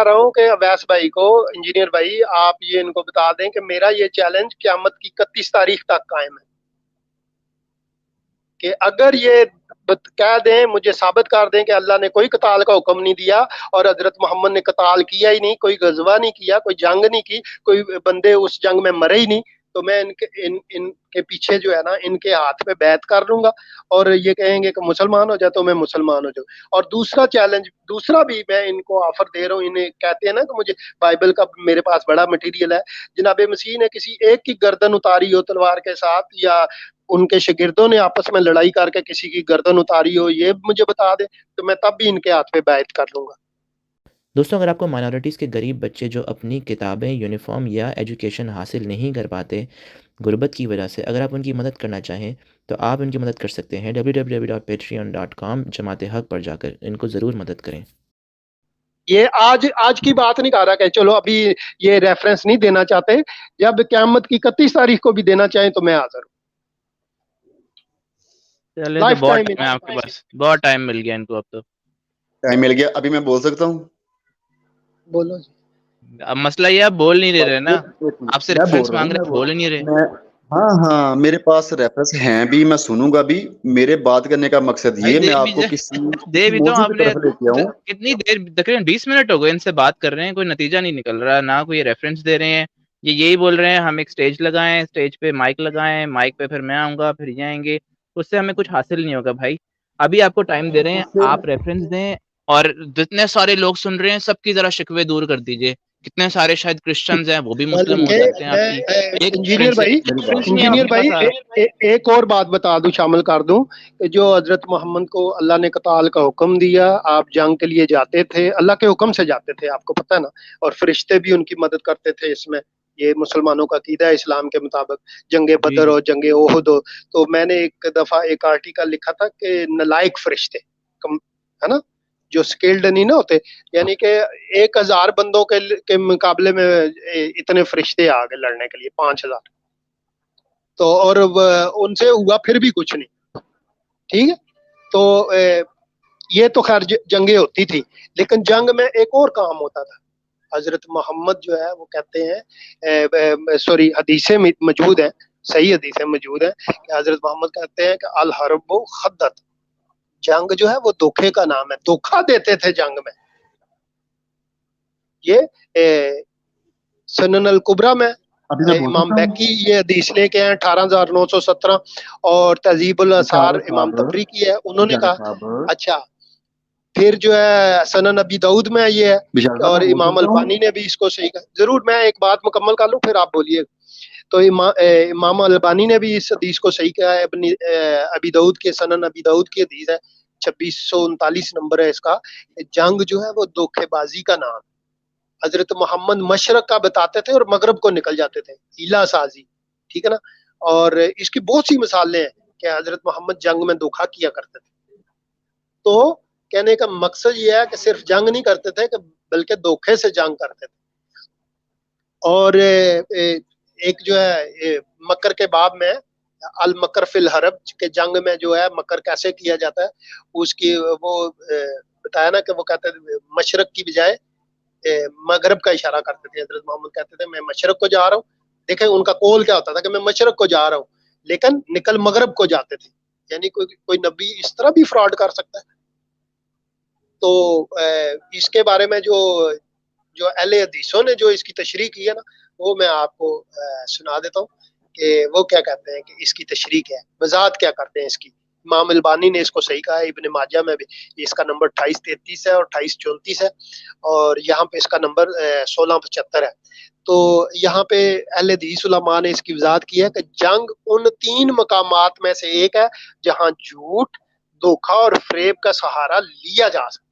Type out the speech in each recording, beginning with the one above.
رہا ہوں کہ اویس بھائی کو، انجینئر بھائی، آپ یہ ان کو بتا دیں کہ میرا یہ چیلنج قیامت کی 31 تاریخ تک قائم ہے کہ اگر یہ کہہ دیں، مجھے ثابت کر دیں کہ اللہ نے کوئی قتال کا حکم نہیں دیا اور حضرت محمد نے قتال کیا ہی نہیں، کوئی غزوہ نہیں کیا، کوئی جنگ نہیں کی، کوئی بندے اس جنگ میں مرے ہی نہیں، تو میں ان کے پیچھے جو ہے نا، ان کے ہاتھ پہ بیعت کر لوں گا، اور یہ کہیں گے کہ مسلمان ہو جائے تو میں مسلمان ہو جاؤں۔ اور دوسرا چیلنج، دوسرا بھی میں ان کو آفر دے رہا ہوں، انہیں کہتے ہیں نا کہ مجھے بائبل کا میرے پاس بڑا مٹیریل ہے، جناب مسیح نے کسی ایک کی گردن اتاری ہو تلوار کے ساتھ، یا ان کے شاگردوں نے آپس میں لڑائی کر کے کسی کی گردن اتاری ہو، یہ مجھے بتا دے تو میں تب بھی ان کے ہاتھ پہ بیعت کر لوں گا۔ دوستوں، اگر آپ کو مائنورٹیز کے غریب بچے جو اپنی کتابیں، یونیفارم یا ایجوکیشن حاصل نہیں کر پاتے غربت کی وجہ سے، اگر آپ ان کی مدد کرنا چاہیں تو آپ ان کی مدد کر سکتے ہیں www.patreon.com جماعت حق پر جا کر ان کو ضرور مدد کریں۔ یہ آج کی بات نہیں کر رہا کہ چلو ابھی یہ ریفرنس نہیں دینا چاہتے، جب قیامت کی 31 تاریخ کو بھی دینا چاہیں تو میں حاضر ہوں۔ چلے تو بہت ٹائم ہے آپ کے پاس، بہت ٹائم مل گیا ان کو، اب تو ٹائم مل گیا۔ ابھی میں بول سکتا ہوں؟ بولو جی۔ اب مسئلہ یہ آپ بول نہیں رہے نا، آپ سے ریفرنس مانگ رہے ہیں، بول ہی نہیں رہے۔ ہاں میرے پاس ریفرنس ہیں بھی، میں سنوں گا بھی۔ میرے بات کرنے کا مقصد یہ میں آپ کو کسی موضوع کی طرف لیتے آؤں۔ کتنی دیر، تقریباً 20 منٹ ہو گئے ان سے بات کر رہے ہیں، کوئی نتیجہ نہیں نکل رہا، نہ کوئی ریفرنس دے رہے ہیں، یہ یہی بول رہے ہیں ہم ایک سٹیج لگائیں، سٹیج پہ مائک لگائیں، مائک پہ پھر میں آؤں گا، پھر یہ آئیں گے، اس سے ہمیں کچھ حاصل نہیں ہوگا بھائی۔ ابھی آپ کو ٹائم دے رہے ہیں، آپ ریفرنس دیں، اور جتنے سارے لوگ سن رہے ہیں سب کی ذرا شکوے دور کر دیجئے۔ کتنے سارے شاید کرسچنز ہیں، وہ بھی مسلم ہو سکتے ہیں آپ کی۔ انجینئر بھائی ایک اور بات بتا دوں، شامل کر دوں، کہ جو حضرت محمد کو اللہ نے قتال کا حکم دیا، آپ جنگ کے لیے جاتے تھے، اللہ کے حکم سے جاتے تھے، آپ کو پتہ ہے نا، اور فرشتے بھی ان کی مدد کرتے تھے اس میں، یہ مسلمانوں کا عقیدہ ہے اسلام کے مطابق۔ جنگ بدر ہو، جنگ احد ہو، تو میں نے ایک دفعہ ایک آرٹیکل لکھا تھا کہ نلائق فرشتے، ہے نا، جو سکیلڈ نہیں نہ ہوتے، یعنی کہ 1000 بندوں کے مقابلے میں اتنے فرشتے آ گئے لڑنے کے لیے، 5000، تو اور ان سے ہوا پھر بھی کچھ نہیں، ٹھیک ہے۔ تو یہ تو خیر جنگیں ہوتی تھی، لیکن جنگ میں ایک اور کام ہوتا تھا۔ حضرت محمد جو ہے وہ کہتے ہیں، سوری حدیثیں موجود ہیں، صحیح حدیثیں موجود ہیں کہ حضرت محمد کہتے ہیں کہ الحرب خدت، جنگ جو ہے وہ دھوکے کا نام ہے، دھوکا دیتے تھے جنگ میں۔ یہ سنن الکبرا میں امام بیکی یہ حدیث لے کے ہیں 18917، اور تہذیب الاثار امام تبری کی ہے، انہوں نے کہا۔ اچھا، پھر جو ہے سنن ابی داؤد میں یہ ہے، اور امام البانی نے بھی اس کو صحیح کہا۔ ضرور میں ایک بات مکمل کر لوں پھر آپ بولیے۔ تو امام البانی نے بھی اس حدیث کو صحیح کہا ہے، ابی داؤد کے، سنن ابی داؤد کی حدیث ہے، 2639 نمبر ہے اس کا۔ جنگ جو ہے وہ دھوکے بازی کا نام، حضرت محمد مشرق کا بتاتے تھے اور مغرب کو نکل جاتے تھے، ہیلا سازی، ٹھیک ہے نا۔ اور اس کی بہت سی مثالیں ہیں کہ حضرت محمد جنگ میں دھوکا کیا کرتے تھے۔ تو کہنے کا مقصد یہ ہے کہ صرف جنگ نہیں کرتے تھے کہ بلکہ دھوکے سے جنگ کرتے تھے۔ اور ایک جو ہے مکر کے باب میں المکر فی الحرب، کہ جنگ میں جو ہے مکر کیسے کیا جاتا ہے، اس کی وہ بتایا نا کہ وہ کہتے تھے مشرق کی بجائے مغرب کا اشارہ کرتے تھے۔ حضرت محمد کہتے تھے میں مشرق کو جا رہا ہوں، دیکھیں ان کا قول کیا ہوتا تھا کہ میں مشرق کو جا رہا ہوں، لیکن نکل مغرب کو جاتے تھے۔ یعنی کوئی نبی اس طرح بھی فراڈ کر سکتا ہے۔ تو اس کے بارے میں جو اہل حدیثوں نے جو اس کی تشریح کی ہے نا، وہ میں آپ کو سنا دیتا ہوں کہ وہ کیا کہتے ہیں کہ اس کی تشریح کیا ہے، وضاحت کیا کرتے ہیں اس کی۔ امام البانی نے اس کو صحیح کہا ہے، ابن ماجہ میں بھی اس کا نمبر 2833 ہے اور 2834 ہے، اور یہاں پہ اس کا نمبر 1675 ہے۔ تو یہاں پہ اہل حدیث علماء نے اس کی وضاحت کی ہے کہ جنگ ان 3 مقامات میں سے ایک ہے جہاں جھوٹ، دھوکا اور فریب کا سہارا لیا جا سکتا۔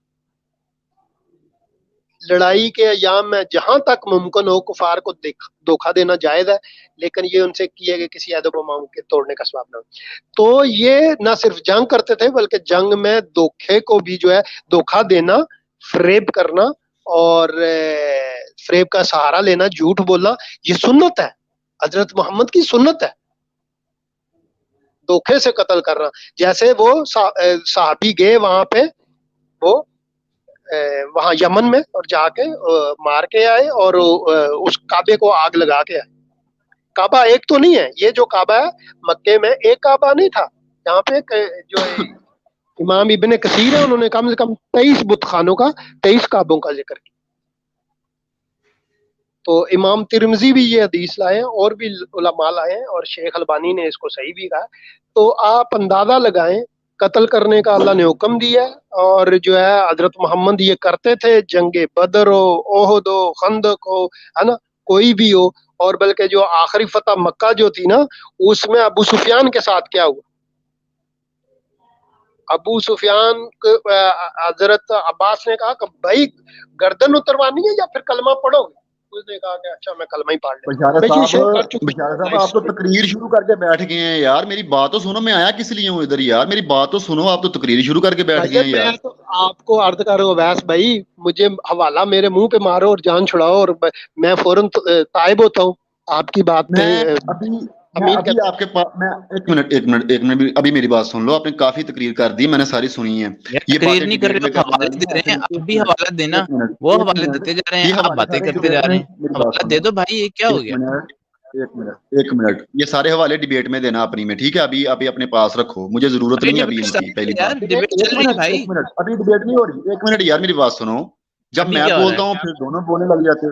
لڑائی کے ایام میں جہاں تک ممکن ہو کفار کو دھوکا دینا جائز ہے، لیکن یہ ان سے کیے گئے کسی عہد و پیمان کے توڑنے کا سبب نہ ہو۔ تو یہ نہ صرف جنگ کرتے تھے بلکہ جنگ میں دھوکے کو بھی جو ہے دھوکا دینا، فریب کرنا اور فریب کا سہارا لینا، جھوٹ بولنا، یہ سنت ہے، حضرت محمد کی سنت ہے۔ دھوکے سے قتل کرنا، جیسے وہ صحابی گئے وہاں پہ، وہ وہاں یمن میں اور جا کے مار کے آئے اور اس کعبے کو آگ لگا کے آئے. کعبہ ایک تو نہیں ہے، یہ جو کعبہ ہے مکے میں ایک کعبہ نہیں تھا. یہاں پہ جو امام ابن کثیر ہے انہوں نے کم سے کم 23 بت خانوں کا 23 کعبوں کا ذکر کیا. تو امام ترمذی بھی یہ حدیث لائے ہیں اور بھی علماء لائے ہیں اور شیخ البانی نے اس کو صحیح بھی کہا. تو آپ اندازہ لگائیں قتل کرنے کا اللہ نے حکم دیا اور جو ہے حضرت محمد یہ کرتے تھے. جنگ بدر ہو، احد ہو، خندق ہو، ہے نا، کوئی بھی ہو. اور بلکہ جو آخری فتح مکہ جو تھی نا اس میں ابو سفیان کے ساتھ کیا ہوا؟ ابو سفیان حضرت عباس نے کہا کہ بھائی گردن اتروانی ہے یا پھر کلمہ پڑھو گے؟ اس نے کہا کہ اچھا میں کلمہ ہی پڑھ لیتا ہوں. بشارت صاحب آپ تو تقریر شروع کر کے بیٹھ گئے ہیں یار. میری بات تو سنو، میں آیا کس لیے ہوں ادھر یار؟ میری بات تو سنو، آپ تو تقریر شروع کر کے بیٹھ گئے ہیں یار. میں تو آپ کو عرض کر رہا ہوں ویس بھائی، مجھے حوالہ میرے منہ پہ مارو اور جان چھڑاؤ اور میں فوراً تائب ہوتا ہوں آپ کی بات پہ. ابھی آپ کے پاس میں ایک منٹ ابھی میری بات سن لو. آپ نے کافی تقریر کر دی، میں نے ساری سنی ہے. یہ تقریر نہیں کر رہے، حوالے دے رہے ہیں. اب بھی حوالہ دینا، وہ حوالے دیتے جا رہے ہیں، آپ باتیں کرتے جا رہے ہیں. حوالہ دے دو بھائی، یہ کیا ہو گیا؟ ایک منٹ یہ سارے حوالے ڈیبیٹ میں دینا اپنی میں، ٹھیک ہے؟ ابھی اپنے پاس رکھو، مجھے ضرورت نہیں ہے ابھی ان کی. پہلی بات ابھی ڈیبیٹ نہیں ہو رہی. ایک منٹ یار میری بات سنو. جب میں بولتا ہوں پھر دونوں بولنے لگ جاتے.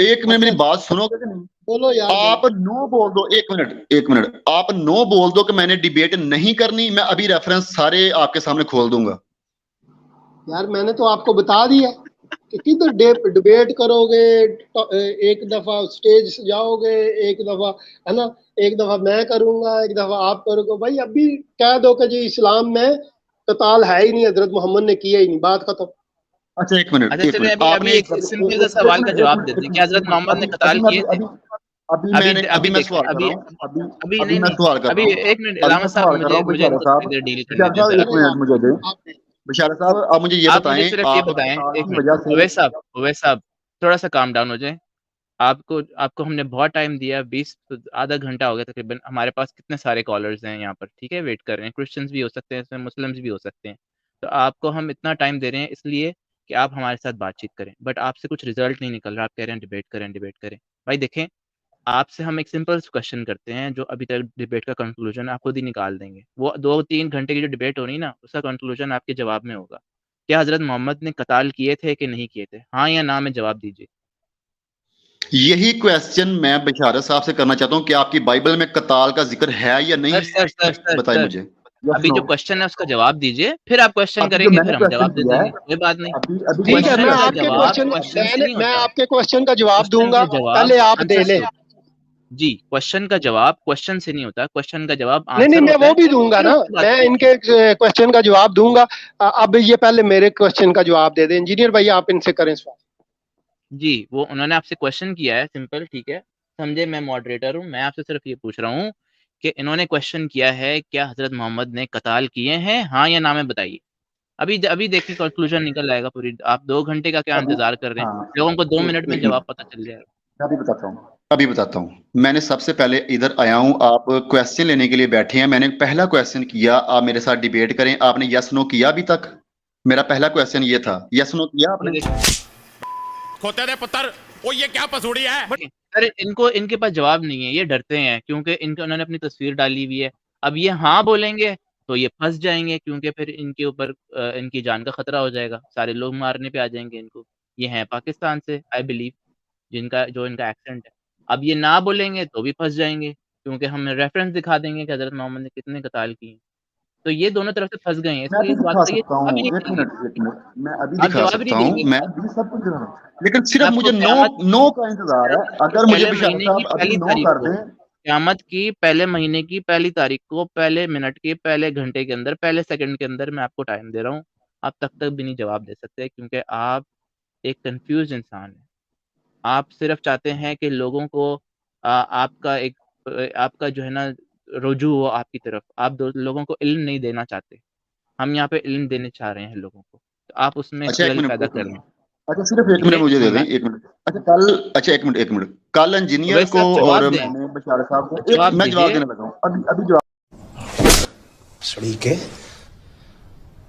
ایک منٹ میری بات سنو گے کہ نہیں؟ بولو یار. آپ نو بول دو. ایک منٹ آپ نو بول دو کہ میں نے ڈیبیٹ نہیں کرنی. میں ابھی ریفرنس سارے آپ کے سامنے کھول دوں گا. یار میں نے تو آپ کو بتا دیا کہ کدھر ڈیبیٹ کرو گے. ایک دفعہ سٹیج جاؤ گے، ایک دفعہ ہے نا، ایک دفعہ میں کروں گا، ایک دفعہ آپ کرو گے. بھائی ابھی کہہ دو کہ جی اسلام میں قتال ہے ہی نہیں، حضرت محمد نے کیا ہی نہیں، بات ختم. اچھا ایک منٹ ابھی ایک سمپل سا سوال کا جواب دے دیں کہ حضرت محمد نے قتال کیے تھے. ابھی میں سوال کر رہا ہوں. ابھی ایک منٹ علامہ صاحب مجھے ڈیل کرنے دیں. بشارت صاحب آپ مجھے یہ بتائیں. صرف یہ بتائیں اویس صاحب تھوڑا سا کام ڈاؤن ہو جائیں. آپ کو ہم نے بہت ٹائم دیا، 20 آدھا گھنٹہ ہو گیا تقریباً. ہمارے پاس کتنے سارے کالرز ہیں یہاں پر، ٹھیک ہے؟ ویٹ کر رہے ہیں. کرسچنز بھی ہو سکتے ہیں اس میں، مسلمز بھی ہو سکتے ہیں. تو آپ کو ہم اتنا ٹائم دے رہے ہیں اس لیے کہ آپ ہمارے ساتھ بات چیت کریں، بٹ آپ سے کچھ ریزلٹ نہیں نکل رہا. آپ کہہ رہے ہیں ڈیبیٹ کریں. بھائی دیکھیں، آپ سے ہم ایک سمپل کوشچن کرتے ہیں جو ابھی تک ڈیبیٹ کا کنکلوژن آپ خود ہی نکال دیں گے. وہ 2-3 گھنٹے کی جو ڈیبیٹ ہو رہی ہے نا، اس کا کنکلوژن آپ کے جواب میں ہوگا. کیا حضرت محمد نے قتال کیے تھے کہ نہیں کیے تھے؟ ہاں یا نہ میں جواب دیجیے. یہی کویسچن میں بشارت صاحب سے کرنا چاہتا ہوں کہ آپ کی بائبل میں قتال کا ذکر ہے یا نہیں. بتائیں مجھے. ابھی جو کوشچن ہے اس کا جواب دیجیے، پھر آپ کوشچن کریں گے، پھر ہم جواب دے دیں گے. کوئی بات نہیں، ٹھیک ہے. میں آپ کے کوشچن کا جواب دوں گا، پہلے آپ دے لیں. جی کوشچن کا جواب کوشچن سے نہیں ہوتا، کوشچن کا جواب نہیں میں وہ بھی دوں گا نا، میں ان کے کوشچن کا جواب دوں گا. اب یہ پہلے میرے کوشچن کا جواب دے دیں. انجینئر بھائی آپ ان سے کریں سوال. جی وہ انہوں نے آپ سے کوشچن کیا ہے سمپل، ٹھیک ہے سمجھے؟ میں ماڈریٹر ہوں، میں آپ سے صرف یہ پوچھ رہا ہوں کہ انہوں نے کوشچن کیا ہے کیا حضرت محمد نے قتال کیے ہیں، ہاں یا نہ میں بتائیے. ابھی دیکھیں کنکلوژن نکل جائے گا پوری. آپ 2 گھنٹے کا کیا انتظار کر رہے ہیں؟ لوگوں کو 2 منٹ میں جواب پتہ چل جائے گا. ابھی بتاتا ہوں. میں نے سب سے پہلے ادھر آیا ہوں، آپ کویسچن لینے کے لیے بیٹھے ہیں. میں نے پہلا کویسچن کیا آپ میرے ساتھ ڈیبیٹ کریں. آپ نے یس نو کیا ابھی تک؟ میرا پہلا کویسچن یہ تھا، یس نو کیا آپ نے؟ کھوتے دے پتر، وہ یہ کیا پسوڑی ہے؟ ارے ان کے پاس جواب نہیں ہے، یہ ڈرتے ہیں کیونکہ انہوں نے اپنی تصویر ڈالی ہوئی ہے. اب یہ ہاں بولیں گے تو یہ پھنس جائیں گے، کیونکہ پھر ان کے اوپر ان کی جان کا خطرہ ہو جائے گا. سارے لوگ مارنے پہ آ جائیں گے ان کو. یہ ہیں پاکستان سے آئی بلیو، جو ان کا ایکسنٹ ہے. اب یہ نہ بولیں گے تو بھی پھنس جائیں گے، کیونکہ ہم ریفرنس دکھا دیں گے کہ حضرت محمد نے کتنے قتال کیے. تو یہ دونوں طرف سے پھنس گئے ہیں. میں ابھی دکھا سکتا ہوں، ایک منٹ میں ابھی دکھا سکتا ہوں، میں ابھی سب کچھ دکھا، لیکن صرف مجھے نو کا انتظار ہے. اگر مجھے بشارت صاحب ابھی نو کر دیں. قیامت کی پہلے مہینے کی پہلی تاریخ کو، پہلے منٹ کے پہلے گھنٹے کے اندر، پہلے سیکنڈ کے اندر میں آپ کو ٹائم دے رہا ہوں. آپ تک بھی نہیں جواب دے سکتے، کیونکہ آپ ایک کنفیوز انسان ہیں. آپ صرف چاہتے ہیں کہ لوگوں کو آپ کا جو ہے نا رجوع ہو آپ کی طرف. آپ لوگوں کو علم نہیں دینا چاہتے. ہم یہاں پہ علم دینے چاہ رہے ہیں لوگوں کو، تو آپ اس میں خلل پیدا کر رہے ہیں. اچھا صرف ایک منٹ مجھے دے دیں، ایک منٹ. اچھا ایک منٹ. کل انجینئر کو اور میں نے بشارت صاحب کو، میں جواب دینے لگا ہوں ابھی جواب. سڑی کے